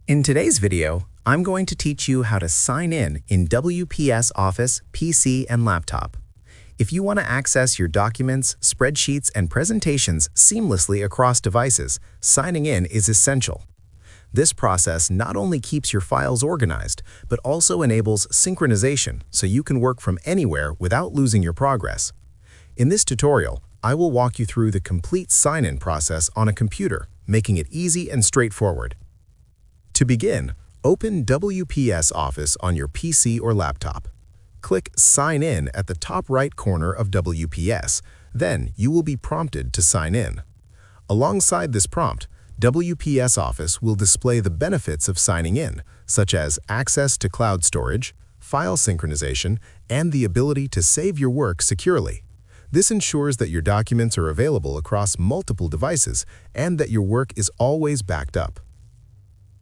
In today's video, I'm going to teach you how to sign in WPS Office, PC, and laptop. If you want to access your documents, spreadsheets, and presentations seamlessly across devices, signing in is essential. This process not only keeps your files organized, but also enables synchronization so you can work from anywhere without losing your progress. In this tutorial, I will walk you through the complete sign-in process on a computer, making it easy and straightforward. To begin, open WPS Office on your PC or laptop. Click Sign In at the top right corner of WPS. Then you will be prompted to sign in. Alongside this prompt, WPS Office will display the benefits of signing in, such as access to cloud storage, file synchronization, and the ability to save your work securely. This ensures that your documents are available across multiple devices and that your work is always backed up.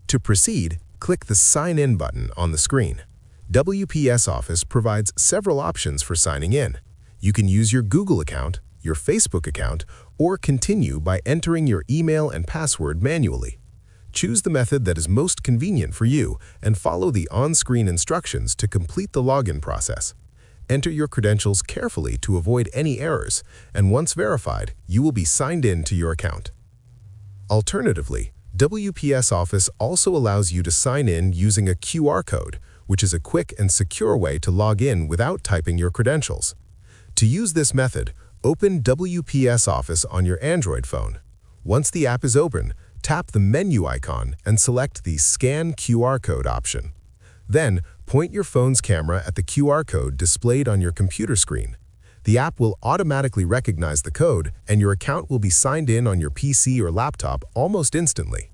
To proceed, click the Sign In button on the screen. WPS Office provides several options for signing in. You can use your Google account, your Facebook account, or continue by entering your email and password manually. Choose the method that is most convenient for you and follow the on-screen instructions to complete the login process. Enter your credentials carefully to avoid any errors, and once verified, you will be signed in to your account. Alternatively, WPS Office also allows you to sign in using a QR code, which is a quick and secure way to log in without typing your credentials. To use this method, open WPS Office on your Android phone. Once the app is open, tap the menu icon and select the Scan QR Code option. Then, point your phone's camera at the QR code displayed on your computer screen. The app will automatically recognize the code, and your account will be signed in on your PC or laptop almost instantly.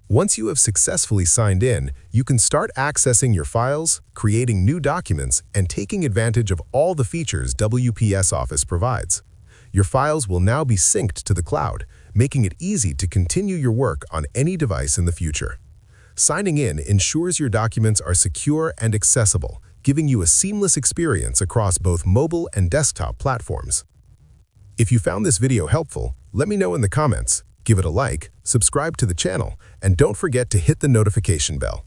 Once you have successfully signed in, you can start accessing your files, creating new documents, and taking advantage of all the features WPS Office provides. Your files will now be synced to the cloud, making it easy to continue your work on any device in the future. Signing in ensures your documents are secure and accessible, giving you a seamless experience across both mobile and desktop platforms. If you found this video helpful, let me know in the comments, give it a like, subscribe to the channel, and don't forget to hit the notification bell.